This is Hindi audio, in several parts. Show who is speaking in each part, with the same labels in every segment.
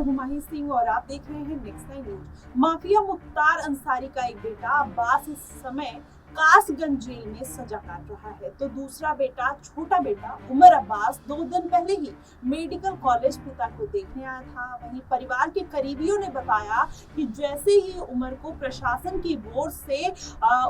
Speaker 1: नमस्कार, हुमायूं सिंह और आप देख रहे हैं next nine news. Mafia Mukhtar Ansari का एक बेटा अब्बास इस समय कासगंज जेल में सजा काट रहा है, तो दूसरा बेटा, छोटा बेटा उमर अब्बास 2 दिन पहले ही मेडिकल कॉलेज पिता को देखने आया था। वहीं परिवार के करीबियों ने बताया कि जैसे ही उमर को प्रशासन की ओर से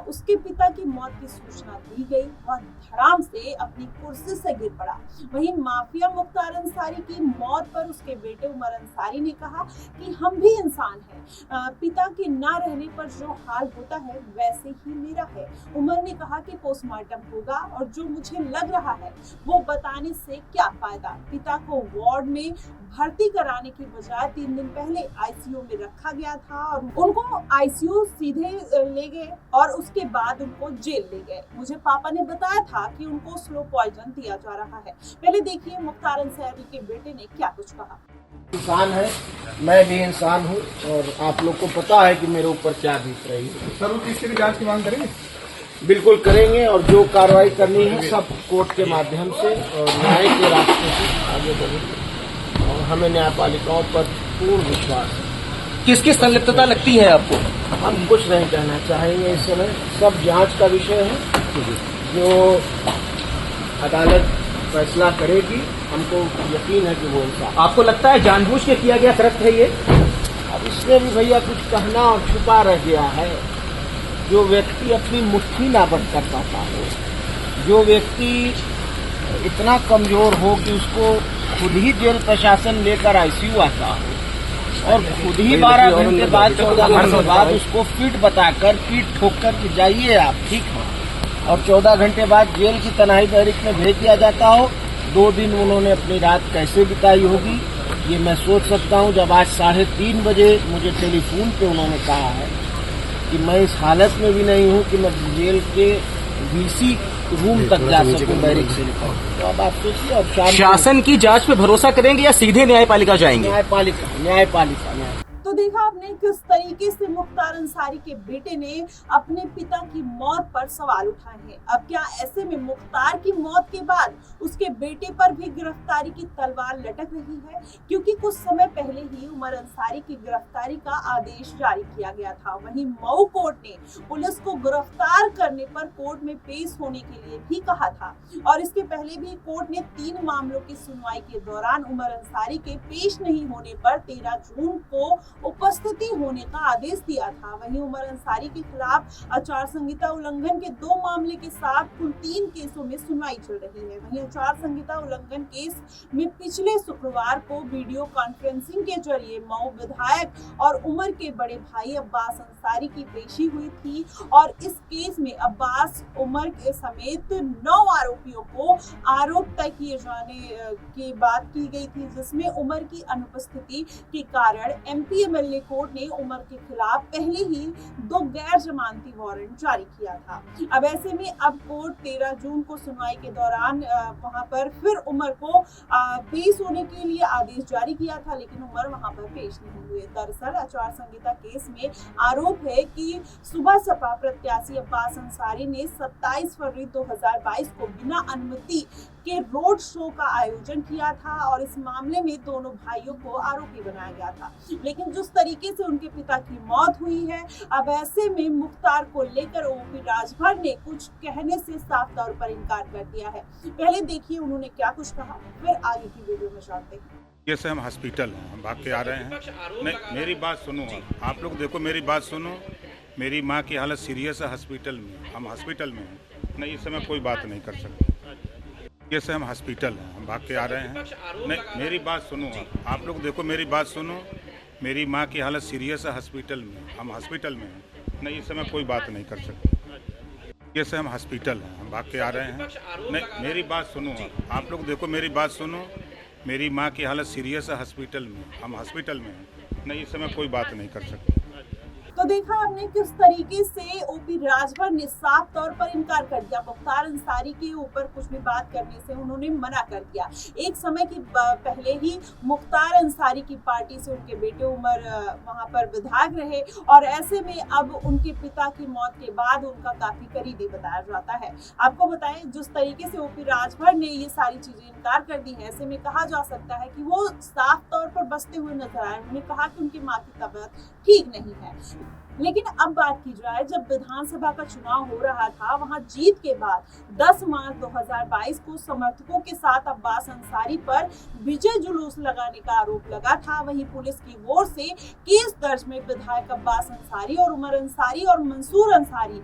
Speaker 1: उसके पिता की मौत की सूचना दी गई, वह धड़ाम से अपनी कुर्सी से गिर पड़ा। वहीं माफिया मुख्तार अंसारी की मौत पर उसके बेटे उमर अंसारी ने कहा कि हम भी इंसान हैं, पिता के ना रहने पर जो हाल होता है वैसे ही मेरा है। उमर ने कहा कि पोस्टमार्टम होगा और जो मुझे लग रहा है वो बताने से क्या फायदा। पिता को वार्ड में भर्ती कराने की बजाय 3 दिन पहले आईसीयू में रखा गया था और उनको आईसीयू सीधे ले गए और उसके बाद उनको जेल ले गए। मुझे पापा ने बताया था कि उनको स्लो पॉइजन दिया जा रहा है। पहले देखिए मुख्तार अंसारी के बेटे ने क्या कुछ कहा।
Speaker 2: इंसान है, मैं भी इंसान हूँ और आप लोग को पता है कि मेरे ऊपर क्या बीत रही है।
Speaker 3: सर, वो इसकी जांच की मांग करेंगे?
Speaker 2: बिल्कुल करेंगे और जो कार्रवाई करनी है सब कोर्ट के माध्यम से और न्याय के रास्ते से आगे बढ़ेंगे और हमें न्यायपालिकाओं पर पूर्ण विश्वास है।
Speaker 3: किसकी संलिप्तता लगती है आपको?
Speaker 2: हम कुछ नहीं कहना चाहेंगे इस समय, सब जांच का विषय है। जो अदालत फैसला करेगी, हमको यकीन है कि वो इंसान।
Speaker 3: आपको लगता है जानबूझ के किया गया कृत्य है ये?
Speaker 2: अब इसमें भी भैया कुछ कहना और छुपा रह गया है। जो व्यक्ति अपनी मुट्ठी ना बंद कर पाता हो, जो व्यक्ति इतना कमजोर हो कि उसको खुद ही जेल प्रशासन लेकर आईसीयू आता हो और खुद ही 12 घंटे बाद 14 घंटे बाद उसको फिट बताकर पीठ ठोक कर कि जाइए आप ठीक है, और 14 घंटे बाद जेल की तनाई बैरिक में भेज दिया जाता हो। 2 दिन उन्होंने अपनी रात कैसे बिताई होगी ये मैं सोच सकता हूँ। जब आज 3:30 बजे मुझे टेलीफोन पे उन्होंने कहा है कि मैं इस हालत में भी नहीं हूँ कि मैं जेल के वीसी रूम तक जा सकूं बैरिक से निकल, तो अब आप सोचिए। अब
Speaker 3: शासन की जांच पे भरोसा करेंगे या सीधे न्यायपालिका जाएंगे?
Speaker 2: न्यायपालिका।
Speaker 1: तो देखा आपने किस तरीके से मुख्तार अंसारी के बेटे ने अपने पिता की मौत पर सवाल उठाए हैं। अब क्या ऐसे में मुख्तार की मौत के बाद उसके बेटे पर भी गिरफ्तारी की तलवार लटक रही है? क्योंकि कुछ समय पहले ही उमर अंसारी की गिरफ्तारी का आदेश जारी किया गया था। वहीं मऊ कोर्ट ने पुलिस को गिरफ्तार करने पर कोर्ट में पेश होने के लिए भी कहा था और इसके पहले भी कोर्ट ने 3 मामलों की सुनवाई के दौरान उमर अंसारी के पेश नहीं होने पर 13 जून को उपस्थिति होने का आदेश दिया था। वहीं उमर अंसारी के खिलाफ आचार संहिता उल्लंघन के 2 मामले के साथ कुल 3 केसों में सुनवाई चल रही है। वहीं आचार संहिता उल्लंघन केस में पिछले शुक्रवार को वीडियो कॉन्फ्रेंसिंग के जरिए मऊ विधायक और उमर के बड़े भाई अब्बास अंसारी की पेशी हुई थी और इस केस में अब्बास, उमर के समेत 9 आरोपियों को आरोप तय किए जाने की बात की गई थी, जिसमें उमर की अनुपस्थिति के कारण एमपीएमएलए कोर्ट ने उमर के खिलाफ पहले ही 2 गैर जमानती वारंट जारी किया था। अब ऐसे में अब कोर्ट 13 जून को सुनवाई के दौरान वहां पर फिर उमर को पेश होने के लिए आदेश जारी किया था, लेकिन उमर वहां पर पेश नहीं हुए। दरअसल आचार संहिता केस में आरोप है कि सुबह सपा प्रत्याशी अब्बास अंसारी ने 27 फरवरी 2022 को बिना अनुमति के रोड शो का आयोजन किया था और इस मामले में दोनों भाइयों को आरोपी बनाया गया था। लेकिन जिस तरीके से उनके पिता की मौत हुई है, अब ऐसे में मुख्तार को लेकर ओपी राजभर ने कुछ कहने से साफ तौर पर इनकार कर दिया है। पहले देखिए उन्होंने क्या कुछ कहा, फिर आगे की वीडियो में जानते हैं।
Speaker 4: जैसे हम हॉस्पिटल हैं, हम भाग के आ रहे हैं। नहीं, मेरी बात सुनो, आप लोग देखो, मेरी बात सुनो। मेरी माँ की हालत सीरियस है हॉस्पिटल में, हम हॉस्पिटल में हैं। नहीं, इस समय कोई बात नहीं कर सकते। जैसे हम हॉस्पिटल हैं, हम भाग के आ रहे हैं। नहीं, मेरी बात सुनो, आप लोग देखो, मेरी बात सुनो। मेरी माँ की हालत सीरियस है हॉस्पिटल में, हम हॉस्पिटल में हैं। नहीं, इस समय कोई बात नहीं कर सकते। जैसे हम हॉस्पिटल हैं, हम भाग के आ रहे हैं। नहीं, मेरी बात सुनो, आप लोग देखो, मेरी बात सुनो। मेरी माँ की हालत सीरियस है हॉस्पिटल में, हम हॉस्पिटल में हैं। नहीं, इस समय कोई बात नहीं कर सकते।
Speaker 1: तो देखा आपने किस तरीके से ओपी राजभर ने साफ तौर पर इनकार कर दिया। मुख्तार अंसारी के ऊपर कुछ भी बात करने से उन्होंने मना कर दिया। एक समय की पहले ही मुख्तार अंसारी की पार्टी से उनके बेटे उमर वहां पर विधायक रहे और ऐसे में अब उनके पिता की मौत के बाद उनका काफी करीबी बताया जाता है। आपको बताएं जिस तरीके से ओपी राजभर ने ये सारी चीजें इनकार कर दी है, ऐसे में कहा जा सकता है कि वो साफ तौर पर बसते हुए नजर आए। उन्होंने कहा कि उनकी मां की तबीयत ठीक नहीं है। लेकिन अब बात की जाए, जब विधानसभा का चुनाव हो रहा था, वहां जीत के बाद 10 मार्च 2022 को समर्थकों के साथ अब्बास अंसारी पर विजय जुलूस लगाने का आरोप लगा था। वहीं पुलिस की ओर से केस दर्ज में विधायक अब्बास अंसारी और उमर अंसारी और मंसूर अंसारी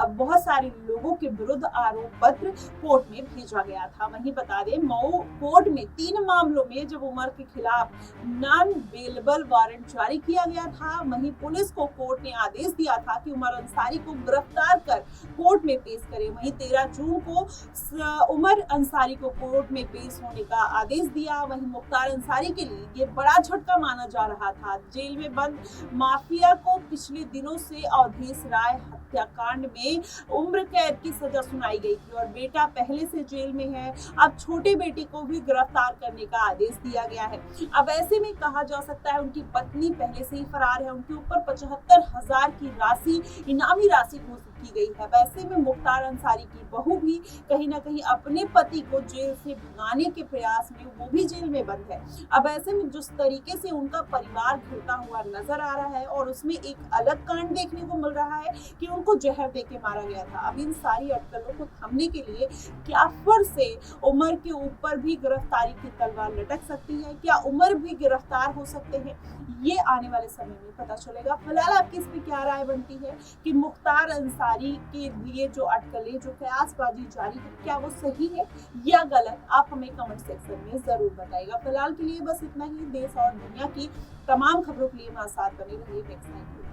Speaker 1: बहुत सारे लोगों के विरुद्ध आरोप पत्र कोर्ट में भेजा गया था। वहीं बता दें, मऊ कोर्ट में 3 मामलों में जब उमर के खिलाफ नॉन बेलेबल वारंट जारी किया गया था, वहीं पुलिस को कोर्ट ने आदेश दिया था कि उमर अंसारी को गिरफ्तार कर कोर्ट में पेश करें। वहीं 13 जून को उमर अंसारी को कोर्ट में पेश होने का आदेश दिया। वहीं मुख्तार अंसारी के लिए ये बड़ा झटका माना जा रहा था। जेल में बंद माफिया को पिछले दिनों से अवधेश राय हत्याकांड में उम्र कैद की सजा सुनाई गई थी और बेटा पहले से जेल में है। अब छोटे बेटे को भी गिरफ्तार करने का आदेश दिया गया है। अब ऐसे में कहा जा सकता है उनकी पत्नी पहले से ही फरार है। उनके ऊपर 75,000 की राशि, इनामी राशि घोषित की गई है। वैसे में मुख्तार अंसारी की बहू भी कहीं ना कहीं अपने पति को जेल से भगाने के प्रयास में, वो भी जेल में बंद है। अब ऐसे में जिस तरीके से उनका परिवार घिरता हुआ नजर आ रहा है और उसमें एक अलग कांड देखने को मिल रहा है कि उनको जहर देके मारा गया था। अब इन सारी अटकलों को थमने के लिए क्या फिर से उमर के ऊपर भी गिरफ्तारी की तलवार लटक सकती है? क्या उमर भी गिरफ्तार हो सकते हैं? ये आने वाले समय में पता चलेगा। फिलहाल आपकी इस पे क्या राय बनती है कि मुख्तार अंसारी के लिए जो अटकलें, जो कयासबाजी जारी है, क्या वो सही है या गलत? आप हमें कमेंट सेक्शन में जरूर बताइएगा। फिलहाल के लिए बस इतना ही। देश और दुनिया की तमाम खबरों के लिए हमारे साथ बने रहिए।